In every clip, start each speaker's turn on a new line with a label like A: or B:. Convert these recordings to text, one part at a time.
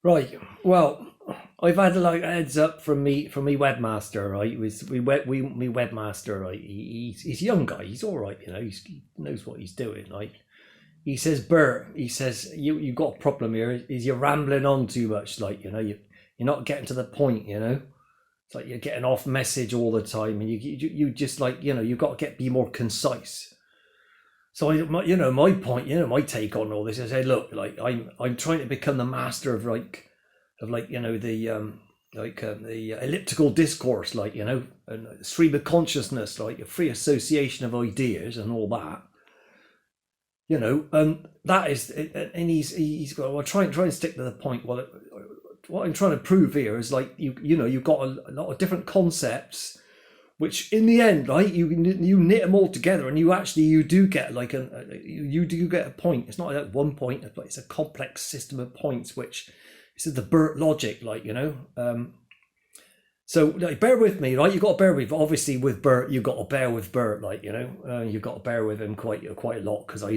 A: Right. Well, I've had like a heads up from me webmaster, right? We webmaster, right? He's a young guy. He's all right, you know. He knows what he's doing. Like he says, Bert. He says you got a problem here. Is you're rambling on too much? Like you know you're not getting to the point. You know, it's like you're getting off message all the time, and you just like you know you've got to be more concise. So my point, my take on all this is, hey, look, like I'm trying to become the master of like the elliptical discourse, like and stream of consciousness, like a free association of ideas and all that. That is, and he's got. Well, try and stick to the point. Well, what I'm trying to prove here is like you've got a lot of different concepts which in the end, right, you knit them all together, and you do get like you do get a point. It's not like one point, but it's a complex system of points, which is the Bert logic, like So like, bear with me, right? You got to bear with. Obviously, with Bert, you got to bear with Bert, like you've got to bear with him quite a lot because I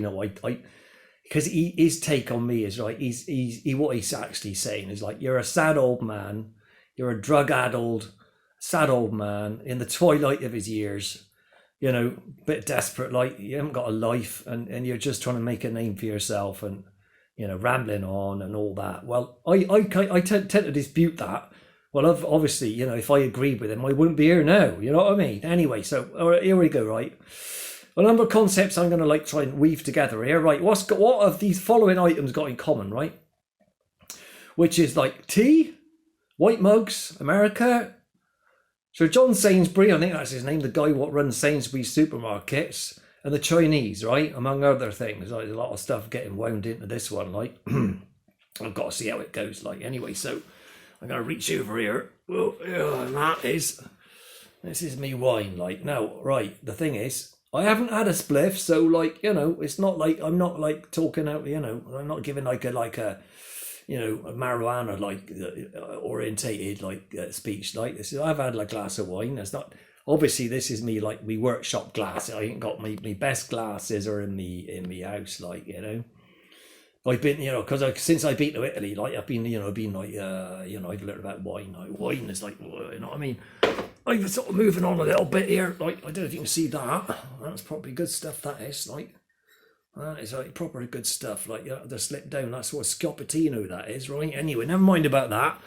A: because his take on me is right. What he's actually saying is like you're a sad old man, you're a drug-addled sad old man in the twilight of his years, bit desperate, like you haven't got a life and you're just trying to make a name for yourself and, rambling on and all that. Well, I tend to dispute that. Well, obviously, if I agreed with him, I wouldn't be here now. You know what I mean? Anyway, so all right, here we go, right? A number of concepts I'm going to like try and weave together here, right? What have these following items got in common, right? Which is like tea, white mugs, America. So John Sainsbury, I think that's his name, the guy what runs Sainsbury's supermarkets, and the Chinese, right, among other things. Like, there's a lot of stuff getting wound into this one, like I've got to see how it goes. Like anyway, so I'm gonna reach over here. Oh, yeah, and this is me wine. Like now, right? The thing is, I haven't had a spliff, so like it's not like I'm not like talking out. I'm not giving like a a marijuana like orientated like speech like this. I've had a glass of wine. It's not obviously this is me like me workshop glass. I ain't got my best glasses are in me house like I've been because since I've been to Italy like I've been like I've learned about wine. Like wine is like what I mean. I'm sort of moving on a little bit here. Like I don't know if you can see that. That's probably good stuff. That is like. That is like proper good stuff. Like the slip down. That's what Scopatino that is, right? Anyway, never mind about that.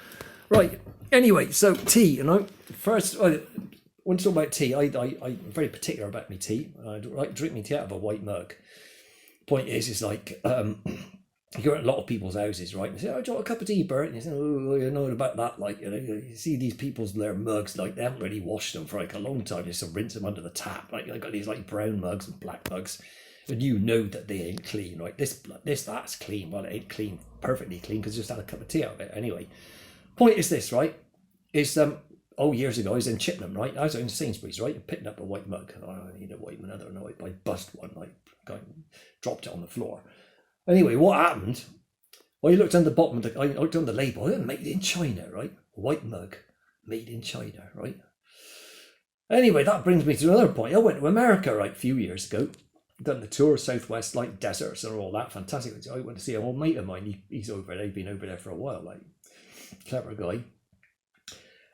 A: Right. Anyway, so tea. First, I want to talk about tea. I'm very particular about my tea. I like drink my tea out of a white mug. Point is like you're at a lot of people's houses, right? And they say, "Oh, do you want a cup of tea, Bert?" And you say, "Oh, you know about that." Like you see these people's their mugs, like they haven't really washed them for like a long time. They just rinse them under the tap. Like I got these like brown mugs and black mugs. And that they ain't clean, right? That's clean. Well, it ain't clean, perfectly clean, because I just had a cup of tea out of it. Anyway, point is this, right? Is years ago I was in Chippenham, right? I was in Sainsbury's, right? Picking up a white mug. I need a white one. I don't know. I bust one, like dropped it on the floor. Anyway, what happened? Well, you looked on the bottom I looked on the label. Made in China, right? White mug, made in China, right? Anyway, that brings me to another point. I went to America, right, a few years ago. Done the tour, Southwest, like deserts and all that, fantastic. I went to see an old mate of mine. He's over there. He's been over there for a while, like clever guy.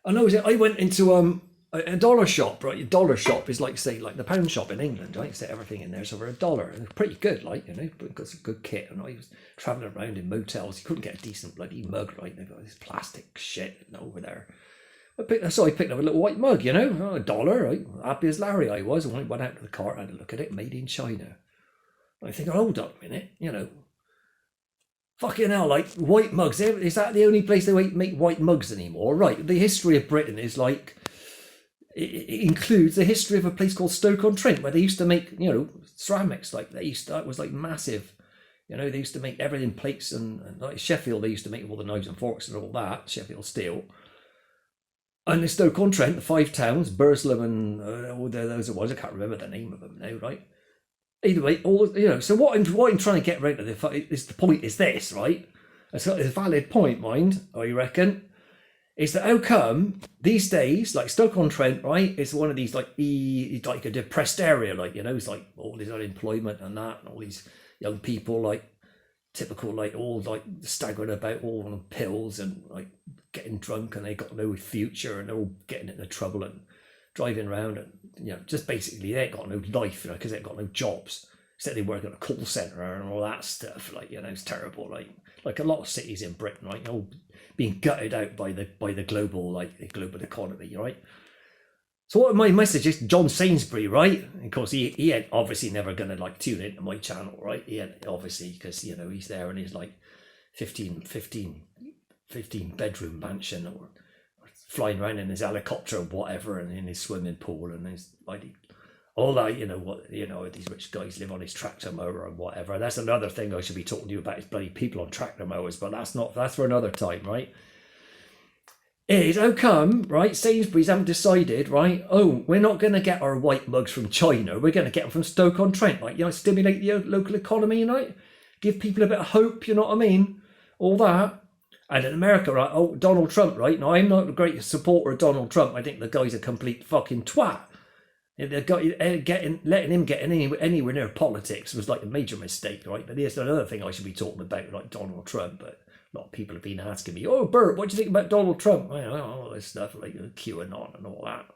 A: And I went into a dollar shop, right? A dollar shop is like say like the pound shop in England, right? Set everything in there so for $1, and it's pretty good, like got some good kit. And I was traveling around in motels. You couldn't get a decent bloody mug, right? They've got this plastic shit over there. I picked up a little white mug, $1, right? Happy as Larry I was. And when I went out to the car, I had a look at it, made in China. And I think, hold up a minute, fucking hell, like white mugs. Is that the only place they make white mugs anymore? Right. The history of Britain is like, it includes the history of a place called Stoke-on-Trent where they used to make, ceramics. Like that was like massive. They used to make everything, plates and like Sheffield, they used to make all the knives and forks and all that, Sheffield steel. And the Stoke-on-Trent, the 5 towns, Burslem and all those it was. I can't remember the name of them now, right? Either way, So what I'm trying to get right to the point is this, right? It's a valid point, mind. I reckon, is that how come these days, like Stoke-on-Trent, right? It's one of these like a depressed area, like it's like all this unemployment and that, and all these young people like typical, like all like staggering about all on pills and like getting drunk, and they got no future, and they're all getting into trouble and driving around, and just basically they ain't got no life, because they ain't got no jobs. Instead they work at a call centre and all that stuff. Like, it's terrible. Like a lot of cities in Britain, right? All being gutted out by the global economy, right? So what my message is, John Sainsbury, right? Of course, he ain't obviously never going to like tune into my channel, right? He ain't, obviously, because he's there in his like 15 bedroom mansion, or flying around in his helicopter or whatever, and in his swimming pool, and his like all that, these rich guys live on his tractor mower and whatever. That's another thing I should be talking to you about, is bloody people on tractor mowers, but that's for another time, right? Is how come, right? Sainsbury's haven't decided, right? Oh, we're not going to get our white mugs from China. We're going to get them from Stoke-on-Trent, like, stimulate the local economy, give people a bit of hope, you know what I mean? All that. And in America, right? Oh, Donald Trump, right? Now, I'm not a great supporter of Donald Trump. I think the guy's a complete fucking twat. Letting him get anywhere near politics was like a major mistake, right? But there's another thing I should be talking about, like Donald Trump. But a lot of people have been asking me, "Oh, Bert, what do you think about Donald Trump?" All this stuff like QAnon and all that,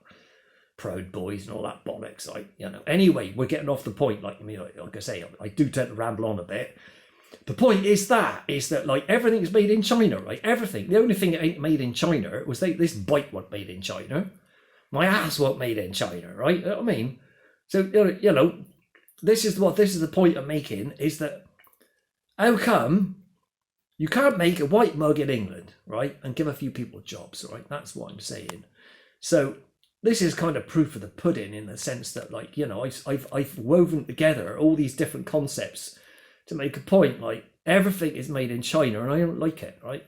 A: Proud Boys and all that bollocks. Anyway, we're getting off the point. Like I say, I do tend to ramble on a bit. The point is that like everything's made in China, right? Everything. The only thing that ain't made in China was this bike wasn't made in China. My ass wasn't made in China, right? You know what I mean? So, this is the point I'm making, is that how come you can't make a white mug in England, right? And give a few people jobs, right? That's what I'm saying. So this is kind of proof of the pudding, in the sense that, like, I've woven together all these different concepts to make a point. Like, everything is made in China, and I don't like it, right?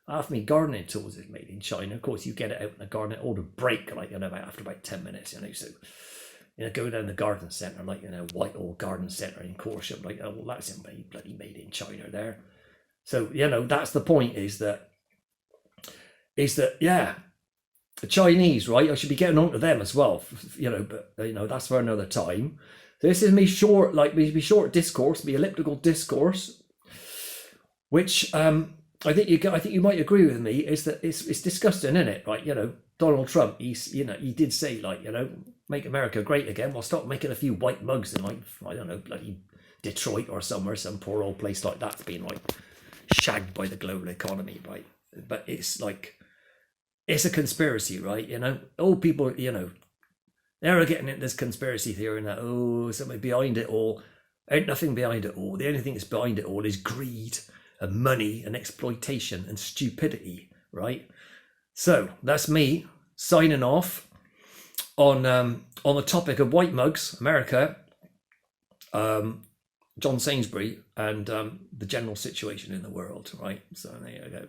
A: Half me gardening tools is made in China. Of course, you get it out in the garden, all to break, like, after about 10 minutes, so, go down the garden centre, like, Whitehall Garden Centre in Corsham, like, oh, well, that's bloody made in China there. So, that's the point, is that, yeah, the Chinese, right? I should be getting on to them as well, but, that's for another time. So this is me short discourse, me elliptical discourse, which, I think you might agree with me, is that it's disgusting, isn't it? Right? Donald Trump, he did say, like, make America great again. Well, stop making a few white mugs in, like, I don't know, bloody Detroit or somewhere, some poor old place like that's been like shagged by the global economy, right? But it's like, it's a conspiracy, right? Old people, they're getting into this conspiracy theory and that, oh, something behind it all. Ain't nothing behind it all. The only thing that's behind it all is greed and money and exploitation and stupidity, right? So that's me signing off on the topic of white mugs, America, John Sainsbury, and the general situation in the world, right? So there you go.